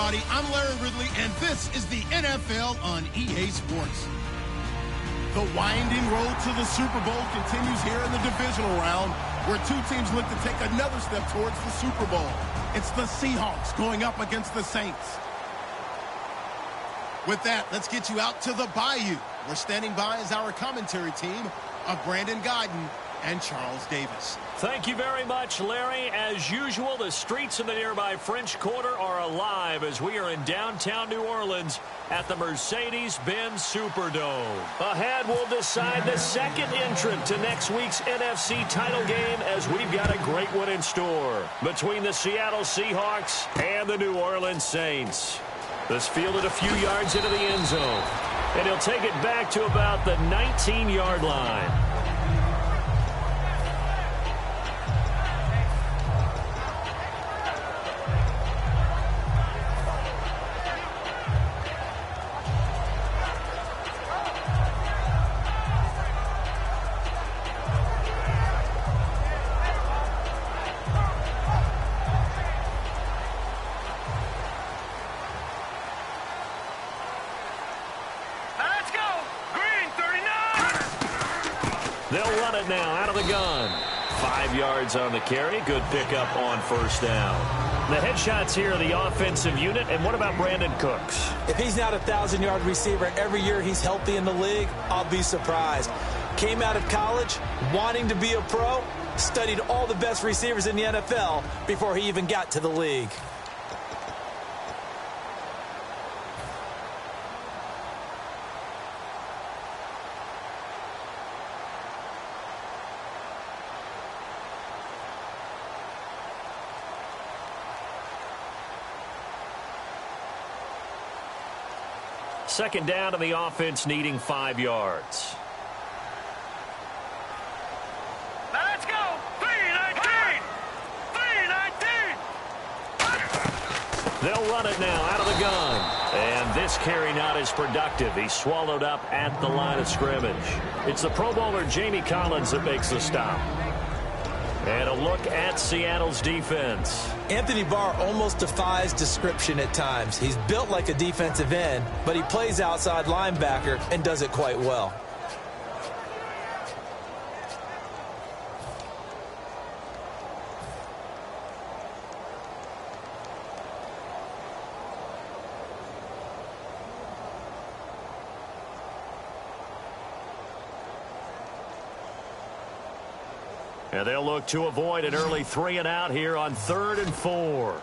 everybody. I'm Larry Ridley, and this is the NFL on EA Sports. The winding road to the Super Bowl continues here in the divisional round, where two teams look to take another step towards the Super Bowl. It's the Seahawks going up against the Saints. With that, let's get you out to the Bayou. We're standing by as our commentary team of Brandon Guyton and Charles Davis. Thank you very much, Larry. As usual, the streets in the nearby French Quarter are alive as we are in downtown New Orleans at the Mercedes-Benz Superdome. Ahead, we'll decide the second entrant to next week's NFC title game, as we've got a great one in store between the Seattle Seahawks and the New Orleans Saints. This fielded a few yards into the end zone, and he'll take it back to about the 19-yard line. They'll run it now out of the gun. 5 yards on the carry. Good pickup on first down. The headshots here are the offensive unit. And what about Brandon Cooks? If he's not a 1,000-yard receiver every year he's healthy in the league, I'll be surprised. Came out of college wanting to be a pro, studied all the best receivers in the NFL before he even got to the league. Second down to the offense, needing 5 yards. Let's go! 3-19! 3-19! They'll run it now out of the gun. And this carry not as productive. He's swallowed up at the line of scrimmage. It's the Pro Bowler Jamie Collins that makes the stop. And a look at Seattle's defense. Anthony Barr almost defies description at times. He's built like a defensive end, but he plays outside linebacker and does it quite well. And they'll look to avoid an early 3 and out here on 3rd and 4. All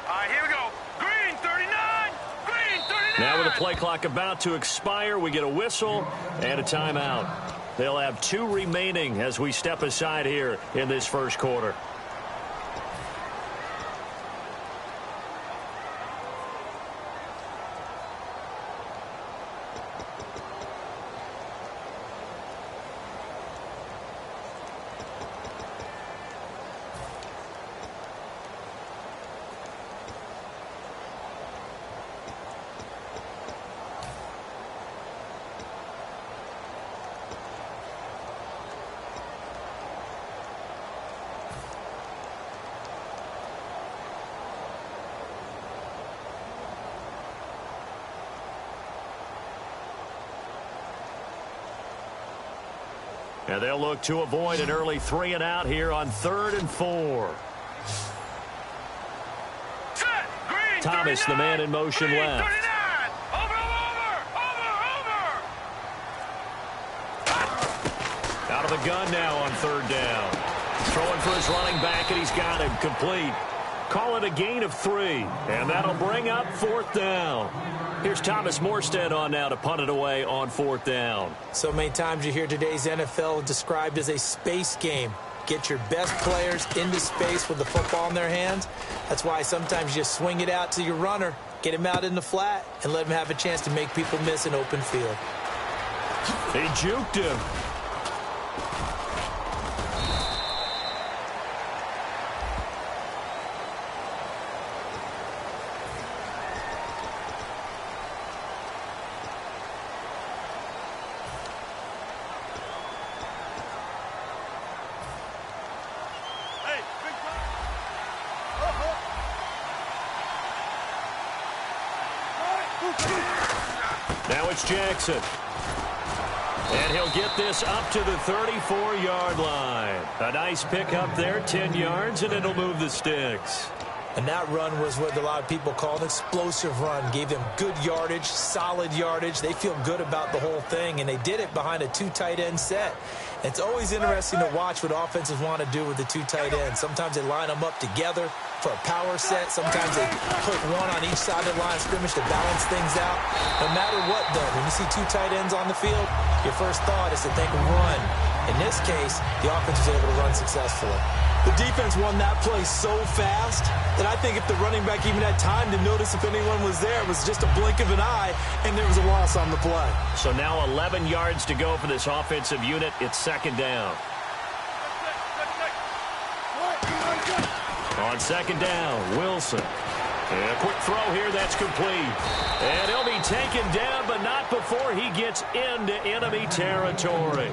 right, here we go. Green 39! Green 39! Now with the play clock about to expire, we get a whistle and a timeout. They'll have 2 remaining as we step aside here in this first quarter. And they'll look to avoid an early 3 and out here on 3rd and 4. Set! Green Thomas, 39! the man in motion Green left. 39! Over! Out of the gun now on 3rd down. Throwing for his running back, and he's got him complete. Call it a gain of 3, and that'll bring up 4th down. Here's Thomas Morstead on now to punt it away on 4th down. So many times you hear today's NFL described as a space game. Get your best players into space with the football in their hands. That's why sometimes you swing it out to your runner, get him out in the flat, and let him have a chance to make people miss an open field. He juked him. Now it's Jackson. And he'll get this up to the 34-yard line. A nice pick up there, 10 yards, and it'll move the sticks. And that run was what a lot of people call an explosive run. Gave them good yardage, solid yardage. They feel good about the whole thing, and they did it behind a two tight end set. It's always interesting to watch what offenses want to do with the two tight ends. Sometimes they line them up together for a power set. Sometimes they put one on each side of the line of scrimmage to balance things out. No matter what, though, when you see two tight ends on the field, your first thought is to think run. In this case, the offense was able to run successfully. The defense won that play so fast that I think if the running back even had time to notice if anyone was there, it was just a blink of an eye, and there was a loss on the play. So now 11 yards to go for this offensive unit. It's second down. On second down, Wilson. And a quick throw here, that's complete. And he'll be taken down, but not before he gets into enemy territory.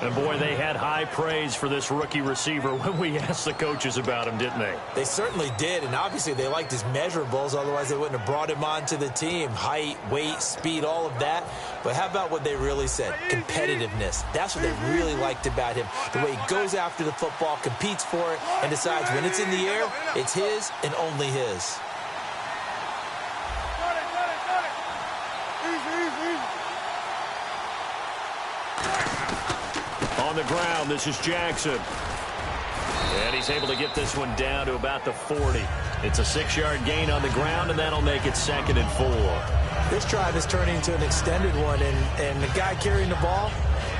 And, boy, they had high praise for this rookie receiver when we asked the coaches about him, didn't they? They certainly did, and obviously they liked his measurables. Otherwise, they wouldn't have brought him onto the team. Height, weight, speed, all of that. But how about what they really said? Competitiveness. That's what they really liked about him. The way he goes after the football, competes for it, and decides when it's in the air, it's his and only his. On the ground, this is Jackson. And he's able to get this one down to about the 40. It's a 6-yard gain on the ground, and that'll make it 2nd and 4. This drive is turning into an extended one, and the guy carrying the ball,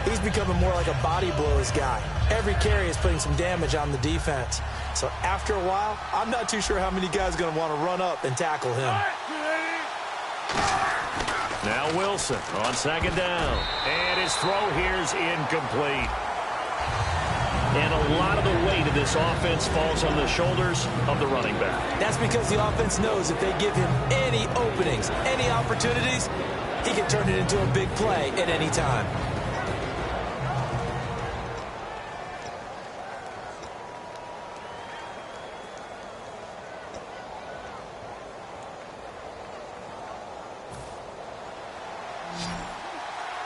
he's becoming more like a body blows guy. Every carry is putting some damage on the defense. So after a while, I'm not too sure how many guys are going to want to run up and tackle him. Now Wilson on second down. And his throw here is incomplete. And a lot of the weight of this offense falls on the shoulders of the running back. That's because the offense knows if they give him any openings, any opportunities, he can turn it into a big play at any time.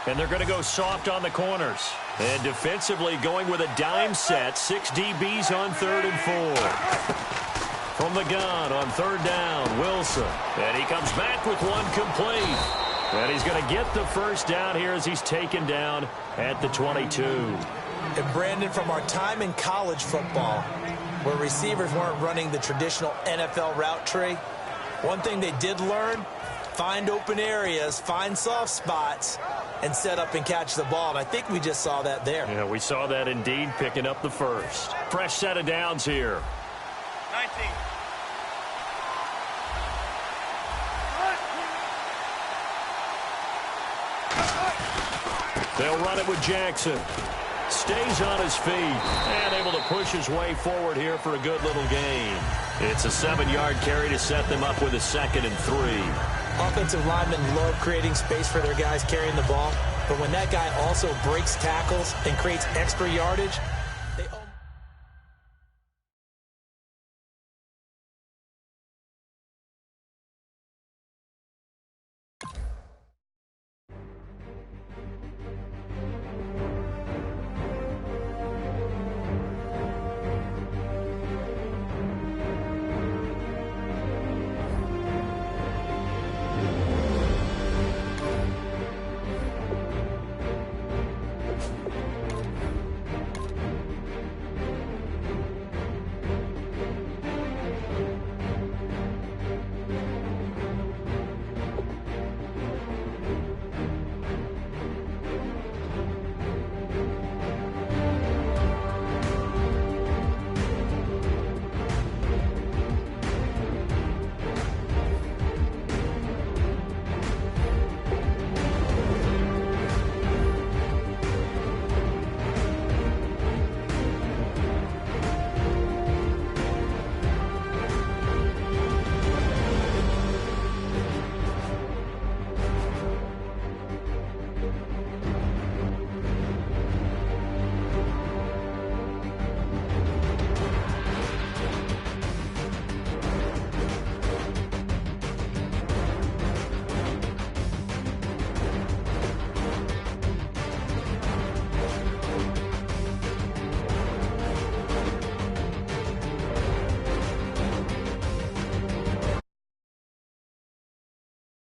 And they're going to go soft on the corners. And defensively going with a dime set. 6 DBs on 3rd and 4. From the gun on 3rd down, Wilson. And he comes back with one complete. And he's going to get the first down here as he's taken down at the 22. And Brandon, from our time in college football, where receivers weren't running the traditional NFL route tree, one thing they did learn, find open areas, find soft spots, and set up and catch the ball. And I think we just saw that there. Yeah, we saw that indeed, picking up the first. Fresh set of downs here. 19. They'll run it with Jackson. Stays on his feet and able to push his way forward here for a good little gain. It's a 7-yard carry to set them up with a 2nd and 3. Offensive linemen love creating space for their guys carrying the ball, but when that guy also breaks tackles and creates extra yardage,